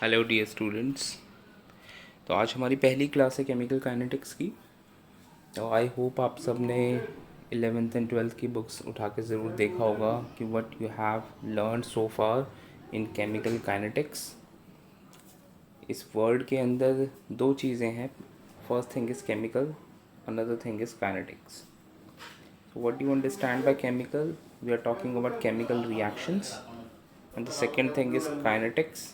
Hello dear students. तो आज हमारी पहली क्लास है केमिकल काइनेटिक्स की। तो आई होप आप सब ने 11th एंड 12th की बुक्स उठा के ज़रूर देखा होगा कि what you have learn so far in chemical kinetics. इस वर्ड के अंदर दो चीज़ें हैं। First thing is chemical, another thing is kinetics. So what do you understand by chemical? We are talking about chemical reactions, and the second thing is kinetics.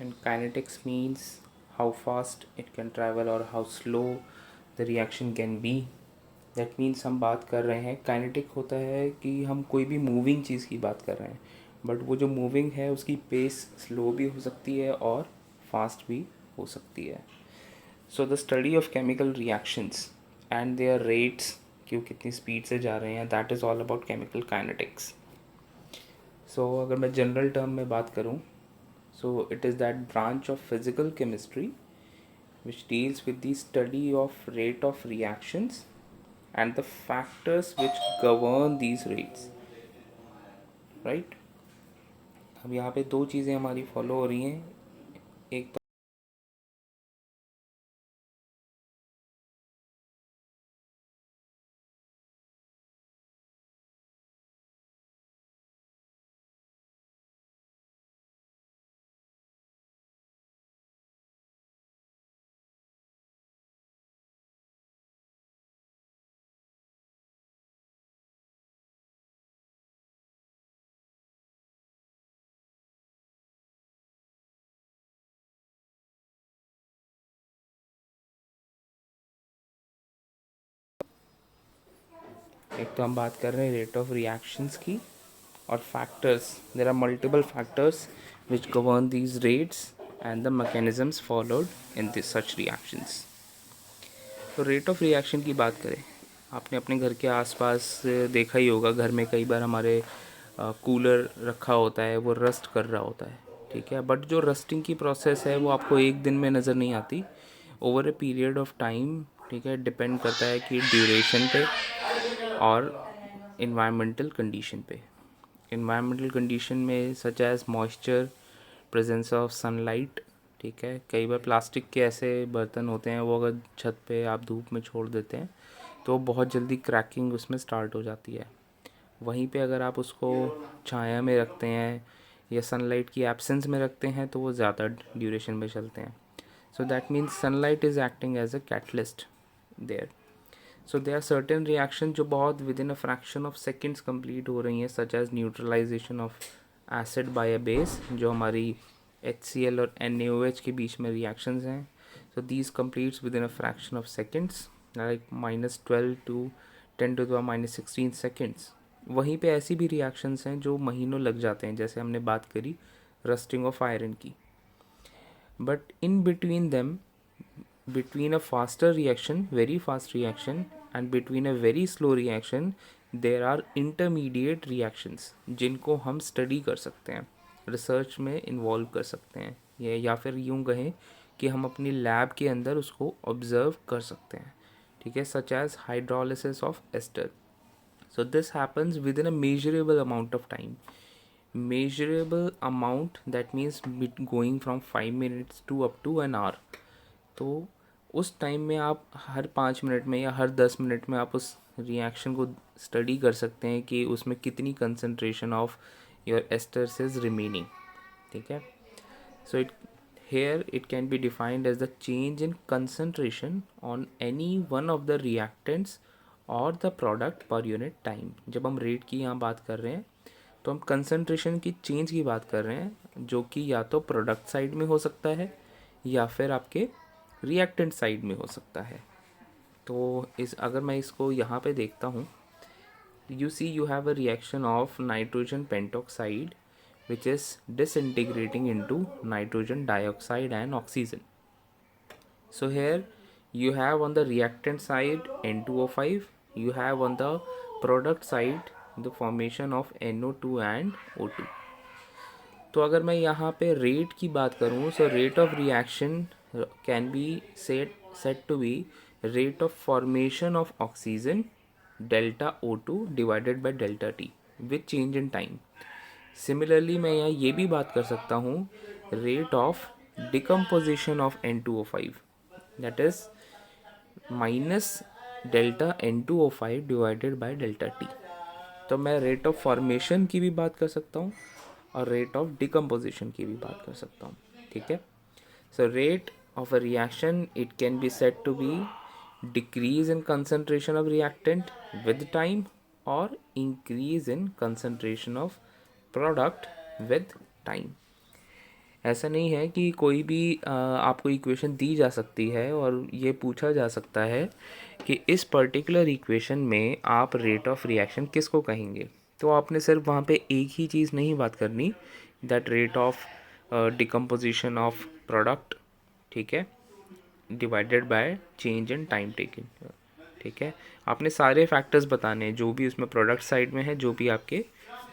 And kinetics means how fast it can travel or how slow the reaction can be. That means हम बात कर रहे हैं, kinetic होता है कि हम कोई भी मूविंग चीज़ की बात कर रहे हैं, बट वो जो मूविंग है उसकी पेस स्लो भी हो सकती है और फास्ट भी हो सकती है. So the study of chemical reactions and their rates, कि वो कितनी स्पीड से जा रहे हैं, that is all about chemical kinetics. So अगर मैं जनरल टर्म में बात करूँ, so it is that branch of physical chemistry which deals with the study of rate of reactions and the factors which govern these rates, right? अब यहाँ पे दो चीज़ें हमारी फॉलो हो रही हैं. एक तो हम बात कर रहे हैं रेट ऑफ रिएक्शंस की और factors. There are multiple factors which govern these rates and the mechanisms followed in this such reactions. तो रेट ऑफ रिएक्शन की बात करें, आपने अपने घर के आसपास देखा ही होगा, घर में कई बार हमारे कूलर रखा होता है, वो रस्ट कर रहा होता है, ठीक है. बट जो रस्टिंग की प्रोसेस है वो आपको एक दिन में नज़र नहीं आती, over a period of time, ठीक है. डिपेंड करता है कि ड्यूरेशन पे और इन्वायरमेंटल कंडीशन पे. इन्वायरमेंटल कंडीशन में such as moisture, presence of sunlight, ठीक है. कई बार प्लास्टिक के ऐसे बर्तन होते हैं, वो अगर छत पे आप धूप में छोड़ देते हैं तो बहुत जल्दी क्रैकिंग उसमें स्टार्ट हो जाती है. वहीं पे अगर आप उसको छाया में रखते हैं या सनलाइट की एब्सेंस में रखते हैं तो वो ज़्यादा ड्यूरेशन में चलते हैं. So that means sunlight is acting as a catalyst there. So they are certain reaction जो बहुत within a fraction of seconds complete हो रही हैं, such as neutralization of acid by a base, जो हमारी HCl और NaOH के बीच में रिएक्शंस हैं. So these completes with in a fraction of seconds, like -12 to 10⁻16 seconds. वहीं पे ऐसी भी रिएक्शंस हैं जो महीनों लग जाते हैं, जैसे हमने बात करी रस्टिंग ऑफ आयरन की. But in between them, between a faster reaction, very fast reaction, and between a very slow reaction, there are intermediate reactions जिनको हम स्टडी कर सकते हैं, रिसर्च में इन्वॉल्व कर सकते हैं, ये या फिर यूँ कहें कि हम अपनी लैब के अंदर उसको ऑब्जर्व कर सकते हैं, ठीक है. Such as hydrolysis of ester. So this happens within a measurable amount of time. Measurable amount that means going from 5 minutes to up to an hour. तो उस टाइम में आप हर 5 मिनट में या हर 10 मिनट में आप उस रिएक्शन को स्टडी कर सकते हैं कि उसमें कितनी concentration of your esters is remaining, ठीक है. So it here it can be defined as the change in concentration on any one of the reactants और द प्रोडक्ट पर यूनिट टाइम. जब हम रेट की यहाँ बात कर रहे हैं तो हम कंसनट्रेशन की चेंज की बात कर रहे हैं, जो कि या तो प्रोडक्ट साइड में हो सकता है या फिर आपके रिएक्टेंट साइड में हो सकता है. तो इस अगर मैं इसको यहाँ पे देखता हूँ, you see you have a reaction of nitrogen pentoxide which is disintegrating into nitrogen dioxide and oxygen. So here you have on the reactant side N2O5, you have on the product side the formation of NO2 and O2. तो अगर मैं यहाँ पे rate की बात करूँ, so rate of reaction can be set to be rate of formation of oxygen delta O2 divided by delta T with change in time. Similarly मैं यहाँ ये भी बात कर सकता हूँ rate of decomposition of N2O5, that is minus delta N2O5 divided by delta T. तो मैं रेट ऑफ फॉर्मेशन की भी बात कर सकता हूँ और रेट ऑफ डिकम्पोजिशन की भी बात कर सकता हूँ, ठीक है। So rate of a reaction, it can be said to be decrease in concentration of reactant with time or increase in concentration of product with time. ऐसा नहीं है कि कोई भी आपको इक्वेशन दी जा सकती है और ये पूछा जा सकता है कि इस पर्टिकुलर इक्वेशन में आप रेट ऑफ रिएक्शन किसको कहेंगे। तो आपने सिर्फ वहाँ पे एक ही चीज़ नहीं बात करनी, that rate of decomposition of product, ठीक है, divided by change in time taken, ठीक है। आपने सारे फैक्टर्स बताने हैं जो भी उसमें प्रोडक्ट साइड में है, जो भी आपके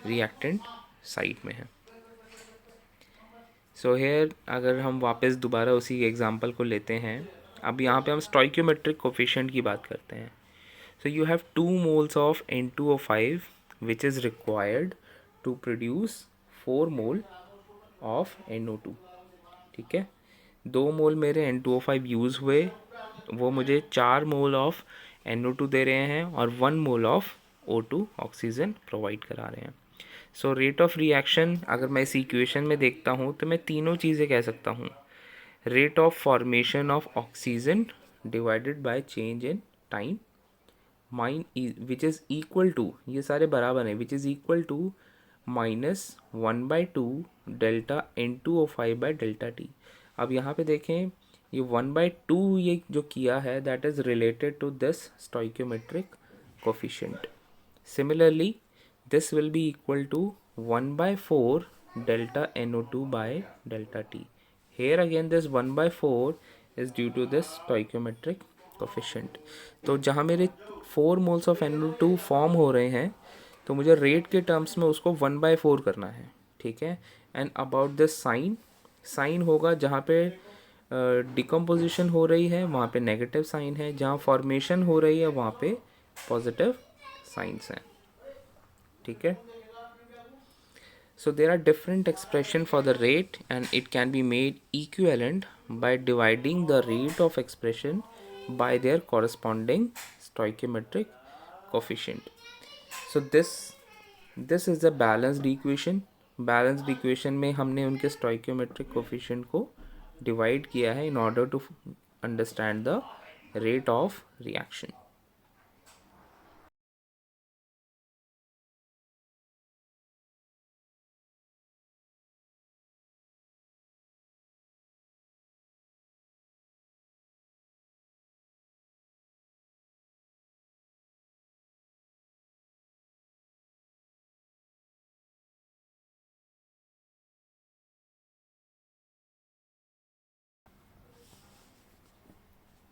रिएक्टेंट साइड में है। सो हेयर अगर हम वापस दोबारा उसी एग्जांपल को लेते हैं, अब यहाँ पे हम स्टोइकियोमेट्रिक कोफिशिएंट की बात करते हैं। So you have 2 moles of N2O5 which is required to produce 4 mole of NO2, ठीक है। 2 मोल मेरे N2O5 यूज़ हुए, वो मुझे 4 मोल ऑफ NO2 दे रहे हैं और 1 mole of O2 oxygen provide करा रहे हैं। सो रेट ऑफ रिएक्शन अगर मैं इस इक्वेशन में देखता हूँ तो मैं तीनों चीज़ें कह सकता हूँ। Rate of formation of oxygen divided by change in time mine which is equal to, ये सारे बराबर हैं, which is equal to -1/2 delta N2O5 by delta t. अब यहाँ पे देखें ये 1/2 ये जो किया है that is related to this stoichiometric coefficient. Similarly this will be equal to 1/4 delta NO2 by delta T. Here again this 1/4 is due to this stoichiometric coefficient. तो जहाँ मेरे 4 moles of NO2 फॉर्म हो रहे हैं तो मुझे rate के terms में उसको 1/4 करना है, ठीक है। And about this sign, sign होगा जहाँ पे डिकम्पोजिशन हो रही है वहाँ पे नेगेटिव साइन है, जहाँ फॉर्मेशन हो रही है वहाँ पे पॉजिटिव साइंस हैं, ठीक है। So there are different expression for the rate and it can be made equivalent by dividing the rate of expression by their corresponding stoichiometric coefficient. So this is the balanced equation. Balanced equation में हमने उनके stoichiometric coefficient को divide किया है in order to understand the rate of reaction.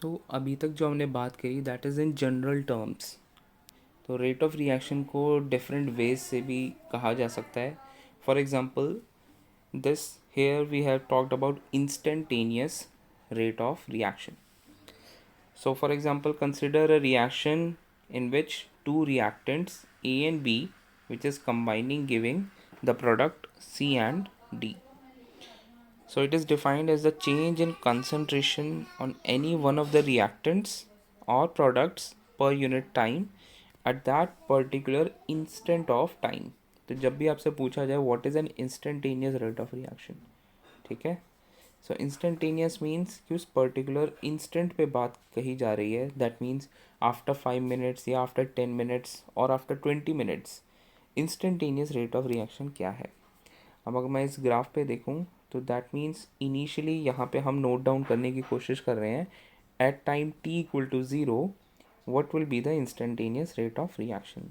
तो अभी तक जो हमने बात करी that is in general terms. तो रेट ऑफ रिएक्शन को डिफरेंट वेज से भी कहा जा सकता है। For example this here we have talked about instantaneous rate of reaction. So for example consider a reaction in which two reactants A and B which is combining giving the product C and D. So it is defined as the change in concentration on any one of the reactants or products per unit time at that particular instant of time. तो जब भी आपसे पूछा जाए what is an instantaneous rate of reaction, ठीक है। सो instantaneous means कि उस पर्टिकुलर इंस्टेंट पे बात कही जा रही है, दैट मीन्स आफ्टर 5 मिनट्स या आफ्टर 10 मिनट्स और after 20 minutes instantaneous rate of reaction क्या है। अब अगर मैं इस ग्राफ पे देखूँ तो दैट मीन्स इनिशियली यहाँ पे हम नोट डाउन करने की कोशिश कर रहे हैं at time t=0 what will be the instantaneous rate of reaction.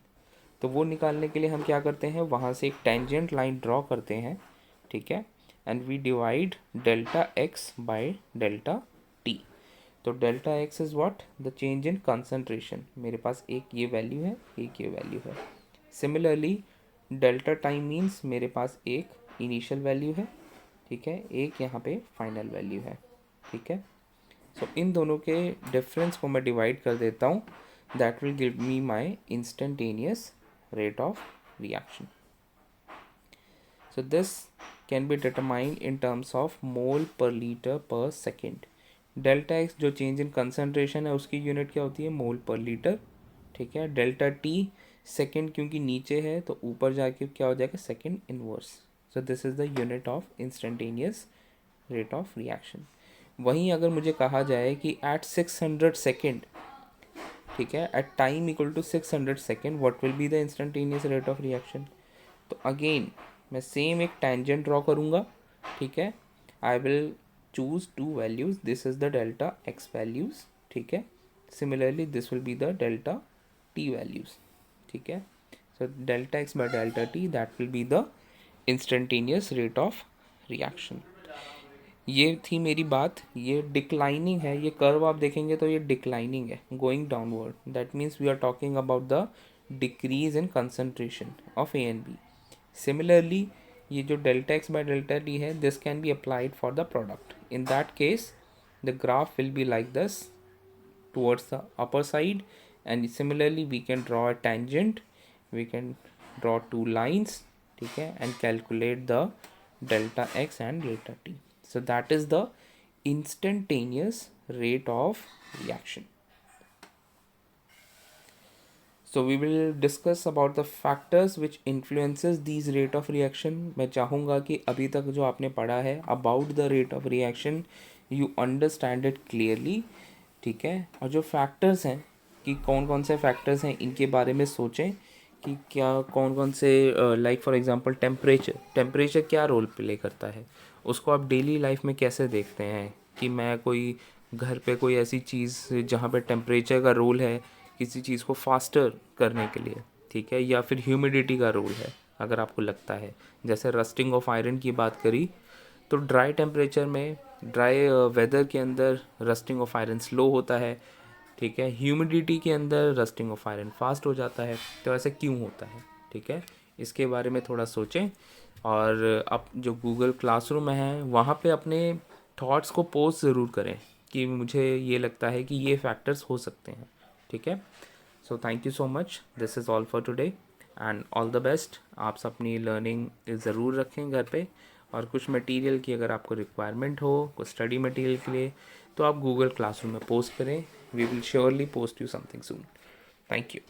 तो वो निकालने के लिए हम क्या करते हैं, वहाँ से एक टेंजेंट लाइन ड्रॉ करते हैं, ठीक है, and we divide delta x by delta T. तो delta X is what, the change in concentration. मेरे पास एक ये वैल्यू है, एक ये वैल्यू है। सिमिलरली डेल्टा टाइम मीन्स मेरे पास एक इनिशियल वैल्यू है, ठीक है, एक यहाँ पे फाइनल वैल्यू है, ठीक है। सो इन दोनों के डिफरेंस को मैं डिवाइड कर देता हूँ, that will give me my instantaneous rate of reaction. So this can be determined in terms of mole per liter per second. Delta x जो चेंज इन कंसनट्रेशन है उसकी यूनिट क्या होती है, मोल पर लीटर, ठीक है. डेल्टा टी सेकेंड क्योंकि नीचे है तो ऊपर जाके क्या हो जाएगा, second inverse. So this is the unit of instantaneous rate of reaction. वहीं अगर मुझे कहा जाए कि एट 600 सेकेंड, ठीक है, at time equal to 600 second what will be the instantaneous rate of reaction. तो अगेन मैं सेम एक टेंजेंट ड्रॉ करूँगा, ठीक है. I will choose two values, this is the delta x values, ठीक है. Similarly this will be the delta t values, ठीक है. So delta x by delta t that will be the instantaneous rate of reaction. ये थी मेरी बात. ये declining है, ये कर्व आप देखेंगे तो ये डिक्लाइनिंग है, going downward. That means we are talking about the decrease in concentration of A and B. Similarly ये जो delta x by delta T है, this can be applied for the product. In that case the graph will be like this towards the upper side, and similarly we can draw a tangent, we can draw two lines, ठीक है, and calculate the delta x and delta t. So that is the instantaneous rate of reaction. So we will discuss about the factors which influences these rate of reaction. मैं चाहूँगा कि अभी तक जो आपने पढ़ा है about the rate of reaction you understand it clearly, ठीक है. और जो फैक्टर्स हैं कि कौन कौन से फैक्टर्स हैं इनके बारे में सोचें कि क्या कौन कौन से, लाइक फॉर एग्जांपल टेम्परेचर क्या रोल प्ले करता है, उसको आप डेली लाइफ में कैसे देखते हैं कि मैं कोई घर पे कोई ऐसी चीज़ जहाँ पे टेम्परेचर का रोल है किसी चीज़ को फास्टर करने के लिए, ठीक है, या फिर ह्यूमिडिटी का रोल है अगर आपको लगता है. जैसे रस्टिंग ऑफ आयरन की बात करी तो ड्राई टेम्परेचर में, ड्राई वेदर के अंदर रस्टिंग ऑफ आयरन स्लो होता है, ठीक है. ह्यूमिडिटी के अंदर रस्टिंग ऑफ आयरन फास्ट हो जाता है. तो ऐसा क्यों होता है, ठीक है, इसके बारे में थोड़ा सोचें. और अब जो गूगल क्लासरूम है वहाँ पे अपने थॉट्स को पोस्ट ज़रूर करें कि मुझे ये लगता है कि ये फैक्टर्स हो सकते हैं, ठीक है. So thank you so much. This is all for today and all the best. आप अपनी लर्निंग ज़रूर रखें घर पे. और कुछ मटेरियल की अगर आपको रिक्वायरमेंट हो कुछ स्टडी मटेरियल के लिए तो आप गूगल क्लासरूम में पोस्ट करें. We will surely post you something soon. Thank you.